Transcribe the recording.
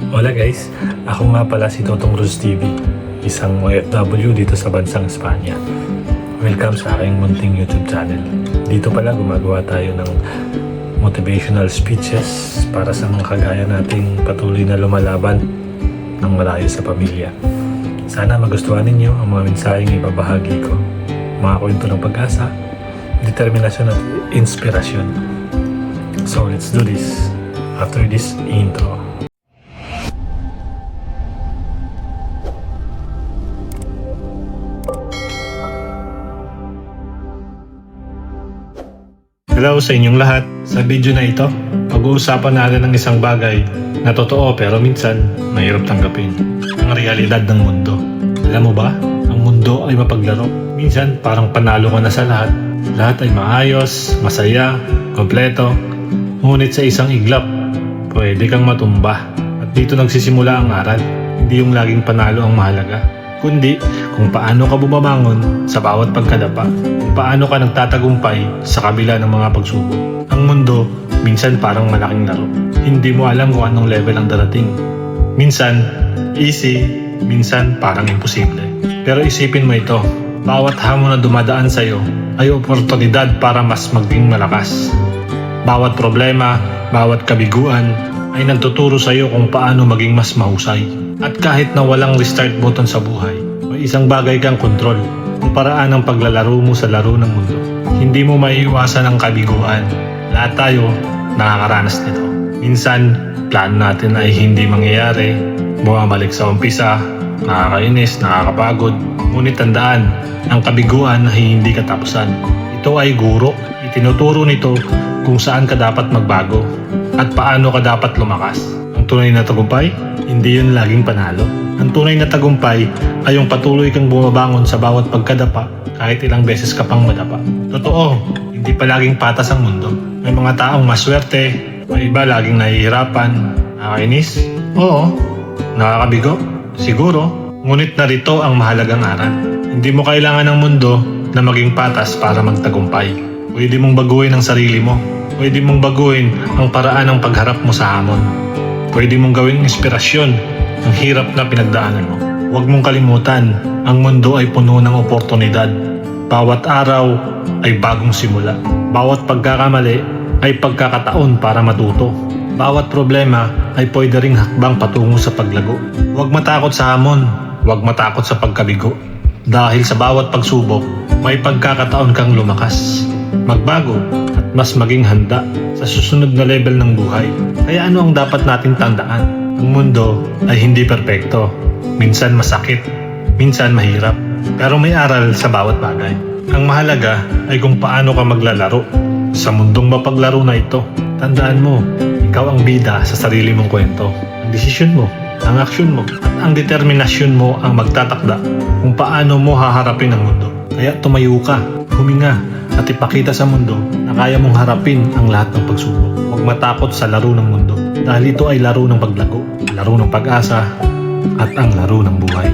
Hola guys, ako nga pala si Totong Ruz TV, isang OFW dito sa bansang Espanya. Welcome sa aking munting YouTube channel. Dito pala gumagawa tayo ng motivational speeches para sa mga kagaya nating patuloy na lumalaban ng malayo sa pamilya. Sana magustuhan ninyo ang mga mensaheng ibabahagi ko. Mga kwento ng pag-asa, determinasyon at inspirasyon. So let's do this after this intro. Hello sa inyong lahat. Sa video na ito, pag-uusapan natin ng isang bagay na totoo pero minsan mahirap tanggapin. Ang realidad ng mundo. Alam mo ba, ang mundo ay mapaglaro. Minsan parang panalo ka na sa lahat. Lahat ay maayos, masaya, kompleto. Ngunit sa isang iglap, pwede kang matumba. At dito nagsisimula ang aral. Hindi yung laging panalo ang mahalaga, kundi kung paano ka bumabangon sa bawat pagkadapa, kung paano ka nagtatagumpay sa kabila ng mga pagsubok. Ang mundo, minsan parang malaking laro. Hindi mo alam kung anong level ang darating. Minsan, easy, minsan parang imposible. Pero isipin mo ito, bawat hamon na dumadaan sa'yo ay oportunidad para mas maging malakas. Bawat problema, bawat kabiguan ay nagtuturo sa'yo kung paano maging mas mahusay. At kahit na walang restart button sa buhay, may isang bagay kang kontrol, ang paraan ng paglalaro mo sa laro ng mundo. Hindi mo maiiwasan ang kabiguan. Lahat tayo nakakaranas nito. Minsan, plano natin ay hindi mangyayari, bumabalik sa umpisa, nakakainis, nakakapagod. Ngunit tandaan, ang kabiguan ay hindi katapusan. Ito ay guro. Itinuturo nito kung saan ka dapat magbago at paano ka dapat lumakas. Ang tunay na tagumpay, hindi yun laging panalo. Ang tunay na tagumpay ay yung patuloy kang bumabangon sa bawat pagkadapa kahit ilang beses ka pang madapa. Totoo, hindi pa laging patas ang mundo. May mga taong maswerte, may iba laging nahihirapan, nakakainis. Oo, nakakabigo, siguro. Ngunit narito ang mahalagang aral. Hindi mo kailangan ng mundo na maging patas para magtagumpay. Pwede mong baguhin ang sarili mo. Pwede mong baguhin ang paraan ng pagharap mo sa hamon. Pwede mong gawing inspirasyon ang hirap na pinagdaanan mo. Huwag mong kalimutan, ang mundo ay puno ng oportunidad. Bawat araw ay bagong simula. Bawat pagkakamali ay pagkakataon para matuto. Bawat problema ay pwede ring hakbang patungo sa paglago. Huwag matakot sa hamon, huwag matakot sa pagkabigo. Dahil sa bawat pagsubok, may pagkakataon kang lumakas, magbago, at mas maging handa sa susunod na level ng buhay. Kaya ano ang dapat nating tandaan? Ang mundo ay hindi perpekto. Minsan masakit, minsan mahirap. Pero may aral sa bawat bagay. Ang mahalaga ay kung paano ka maglalaro sa mundong mapaglaro na ito. Tandaan mo, ikaw ang bida sa sarili mong kwento. Ang desisyon mo, ang aksyon mo, at ang determinasyon mo ang magtatakda kung paano mo haharapin ang mundo. Kaya tumayo ka, huminga, at ipakita sa mundo na kaya mong harapin ang lahat ng pagsubok. Huwag matakot sa laro ng mundo dahil ito ay laro ng paglago, laro ng pag-asa, at ang laro ng buhay.